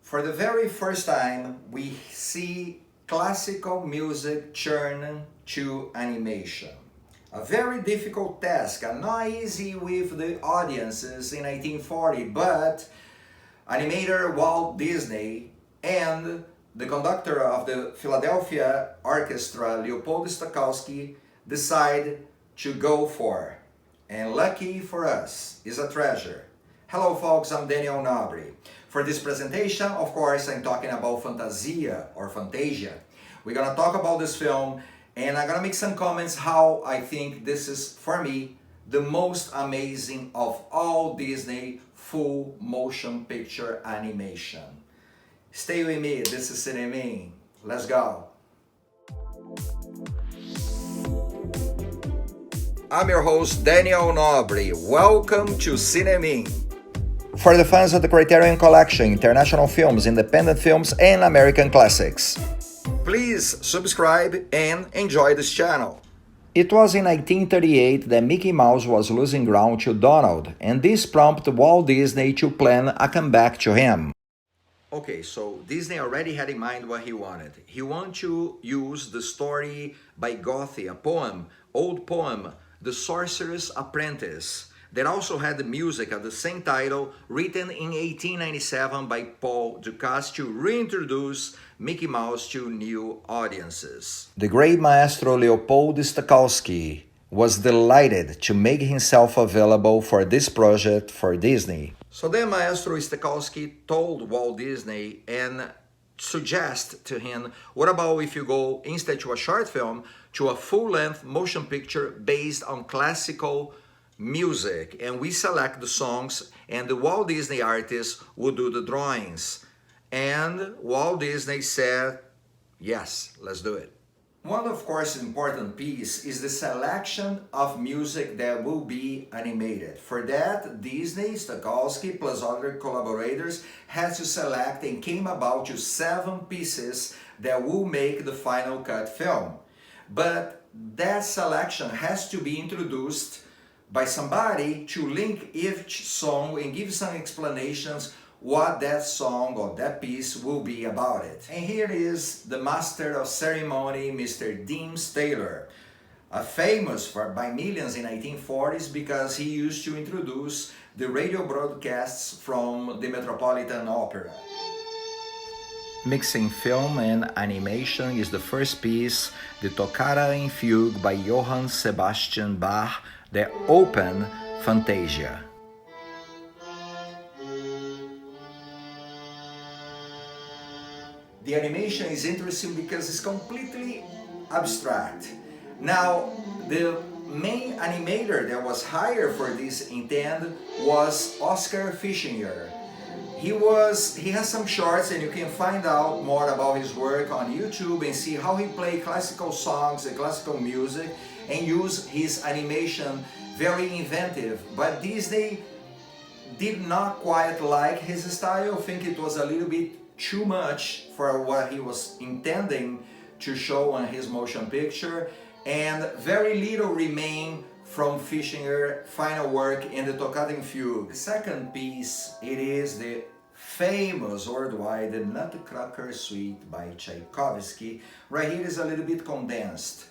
For the very first time, we see classical music turn to animation. A very difficult task, and not easy with the audiences in 1940, but animator Walt Disney and the conductor of the Philadelphia Orchestra, Leopold Stokowski, decide to go for. And lucky for us is a treasure. Hello folks, I'm Daniel Nobre. For this presentation, of course, I'm talking about Fantasia or Fantasia. We're gonna talk about this film and I'm gonna make some comments how I think this is, for me, the most amazing of all Disney full motion picture animation. Stay with me, this is CINEMIN. Let's go. I'm your host, Daniel Nobre. Welcome to CINEMIN. For the fans of the Criterion Collection, international films, independent films, and American classics. Please subscribe and enjoy this channel. It was in 1938 that Mickey Mouse was losing ground to Donald, and this prompted Walt Disney to plan a comeback to him. Okay, so Disney already had in mind what he wanted. He wanted to use the story by Goethe, a poem, old poem, The Sorcerer's Apprentice, that also had the music of the same title, written in 1897 by Paul Dukas to reintroduce Mickey Mouse to new audiences. The great maestro Leopold Stokowski was delighted to make himself available for this project for Disney. So then Maestro Stokowski told Walt Disney and suggest to him, what about if you go instead to a short film, to a full-length motion picture based on classical music, and we select the songs and the Walt Disney artists will do the drawings. And Walt Disney said, yes, let's do it. One, of course, important piece is the selection of music that will be animated. For that, Disney, Stokowski, plus other collaborators had to select and came about to 7 pieces that will make the final cut film. But that selection has to be introduced by somebody to link each song and give some explanations what that song or that piece will be about it. And here is the master of ceremony, Mr. Deems Taylor, famous by millions in 1940s because he used to introduce the radio broadcasts from the Metropolitan Opera. Mixing film and animation is the first piece, the Toccata in Fugue by Johann Sebastian Bach, that opened Fantasia. The animation is interesting because it's completely abstract. Now, the main animator that was hired for this intent was Oskar Fischinger. He has some shorts and you can find out more about his work on YouTube and see how he played classical songs and classical music and use his animation very inventive. But Disney did not quite like his style. I think it was a little bit too much for what he was intending to show on his motion picture, and very little remained from Fischinger's final work in the Toccata in Fugue. The second piece, it is the famous worldwide The Nutcracker Suite by Tchaikovsky. Right here is a little bit condensed,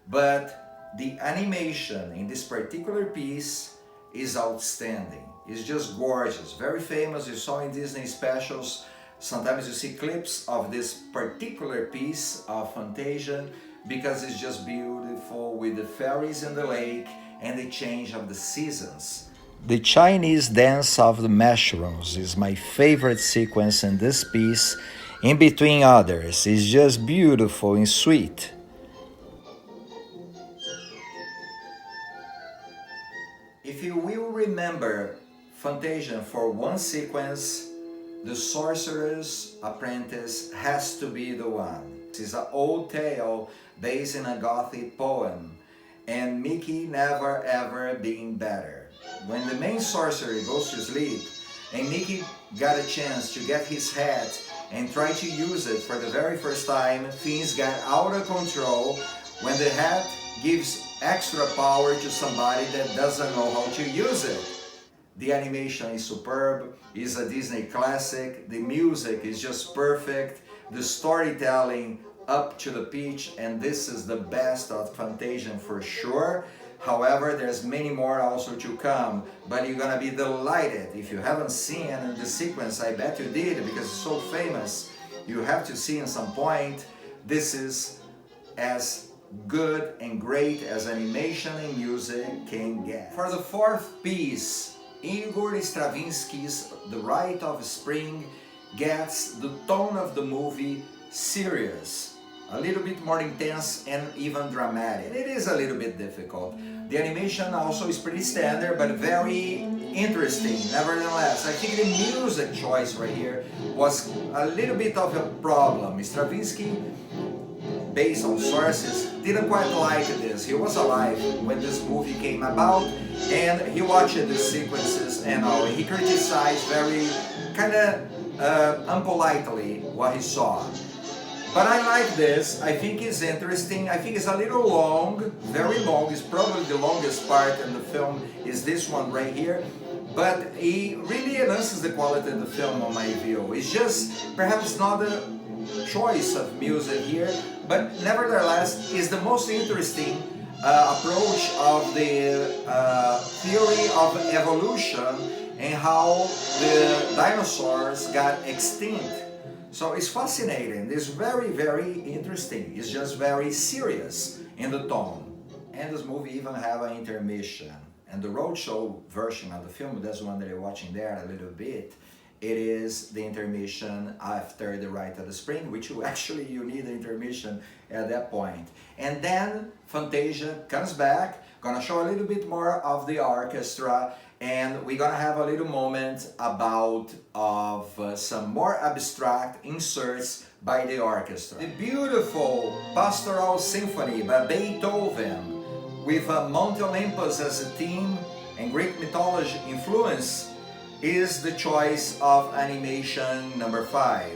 but the animation in this particular piece is outstanding. It's just gorgeous, very famous. You saw in Disney specials. Sometimes you see clips of this particular piece of Fantasia because it's just beautiful with the fairies in the lake and the change of the seasons. The Chinese dance of the mushrooms is my favorite sequence in this piece, in between others. It's just beautiful and sweet. If you will remember Fantasia for one sequence, The Sorcerer's Apprentice has to be the one. It's an old tale based in a Gothic poem, and Mickey never ever being better. When the main sorcerer goes to sleep, and Mickey got a chance to get his hat and try to use it for the very first time, things got out of control when the hat gives extra power to somebody that doesn't know how to use it. The animation is superb, it's a Disney classic, the music is just perfect, the storytelling up to the pitch, and this is the best of Fantasia for sure. However, there's many more also to come, but you're gonna be delighted. If you haven't seen the sequence, I bet you did, because it's so famous, you have to see at some point. This is as good and great as animation and music can get. For the fourth piece, Igor Stravinsky's The Rite of Spring gets the tone of the movie serious, a little bit more intense and even dramatic. It is a little bit difficult. The animation also is pretty standard but very interesting nevertheless. I think the music choice right here was a little bit of a problem. Stravinsky, based on sources, didn't quite like this. He was alive when this movie came about, and he watched the sequences and all. He criticized very kind of unpolitely what he saw. But I like this. I think it's interesting. I think it's a little long, very long. It's probably the longest part in the film is this one right here. But it really enhances the quality of the film on my view. It's just perhaps not the choice of music here, but nevertheless is the most interesting approach of the theory of evolution and how the dinosaurs got extinct. So it's fascinating, it's very, very interesting, it's just very serious in the tone. And this movie even have an intermission. And the roadshow version of the film, that's one that you're watching there a little bit, it is the intermission after the Rite of Spring, which you need an intermission at that point. And then Fantasia comes back, gonna show a little bit more of the orchestra, and we're gonna have a little moment about some more abstract inserts by the orchestra. The beautiful Pastoral Symphony by Beethoven, with Mount Olympus as a theme and Greek mythology influence, is the choice of animation number 5.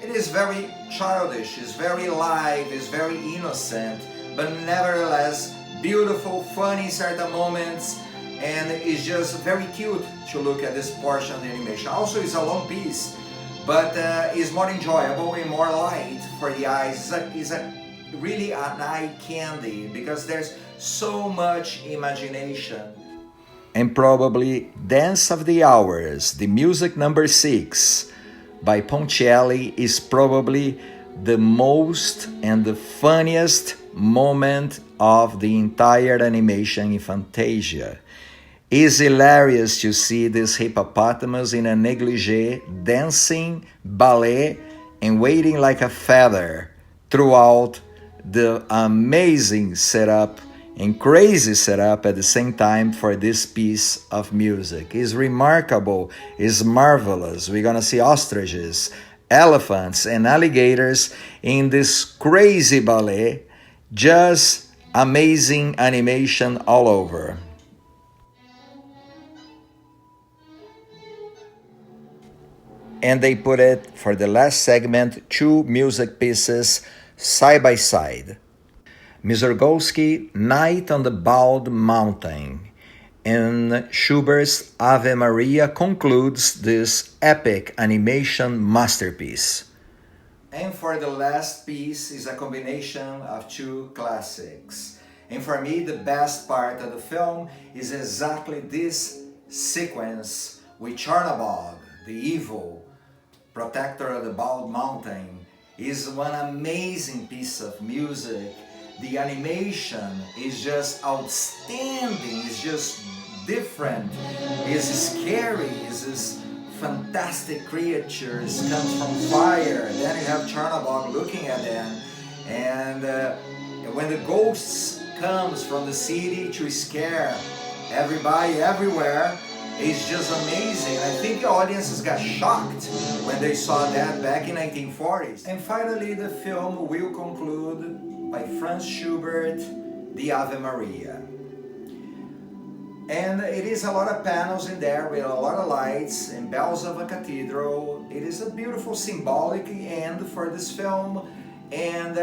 It is very childish, it's very live, it's very innocent, but nevertheless beautiful, funny in certain moments, and it's just very cute to look at this portion of the animation. Also, it's a long piece, but it's more enjoyable and more light for the eyes. It's really an eye candy because there's so much imagination. And probably Dance of the Hours, the music number 6 by Ponchielli, is probably the most and the funniest moment of the entire animation in Fantasia. It's hilarious to see this hippopotamus in a negligee dancing ballet and waiting like a feather throughout the amazing setup and crazy setup at the same time for this piece of music. It's remarkable, it's marvelous. We're gonna see ostriches, elephants, and alligators in this crazy ballet. Just amazing animation all over. And they put it for the last segment, 2 music pieces side by side. Mussorgsky, Night on the Bald Mountain, and Schubert's Ave Maria concludes this epic animation masterpiece. And for the last piece is a combination of 2 classics. And for me, the best part of the film is exactly this sequence with Chernabog, the evil protector of the Bald Mountain. Is one amazing piece of music. The animation is just outstanding, it's just different, it's scary, it's this fantastic creatures comes from fire. Then you have Chernabog looking at them, and when the ghosts comes from the city to scare everybody everywhere, it's just amazing. I think the audiences got shocked when they saw that back in 1940s. And finally, the film will conclude by Franz Schubert, the Ave Maria. And it is a lot of panels in there with a lot of lights and bells of a cathedral. It is a beautiful symbolic end for this film. And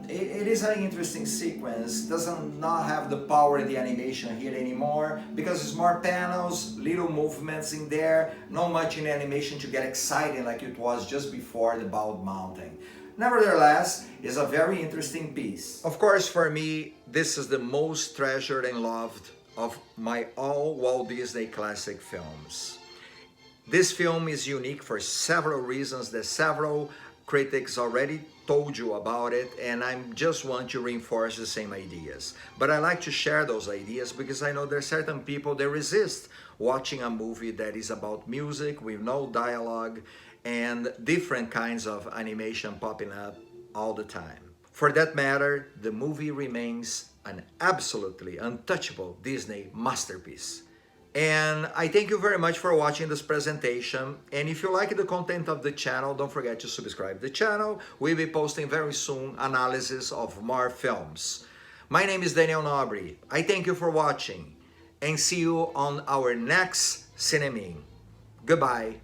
it is an interesting sequence. Doesn't not have the power of the animation here anymore because it's more panels, little movements in there, not much in animation to get exciting like it was just before the Bald Mountain. Nevertheless, it's a very interesting piece. Of course, for me, this is the most treasured and loved of my all Walt Disney classic films. This film is unique for several reasons that several critics already told you about it, and I just want to reinforce the same ideas. But I like to share those ideas because I know there are certain people that resist watching a movie that is about music with no dialogue and different kinds of animation popping up all the time. For that matter, the movie remains an absolutely untouchable Disney masterpiece. And I thank you very much for watching this presentation. And if you like the content of the channel, don't forget to subscribe to the channel. We'll be posting very soon analysis of more films. My name is Daniel Nobre. I thank you for watching and see you on our next CINEMIN. Goodbye.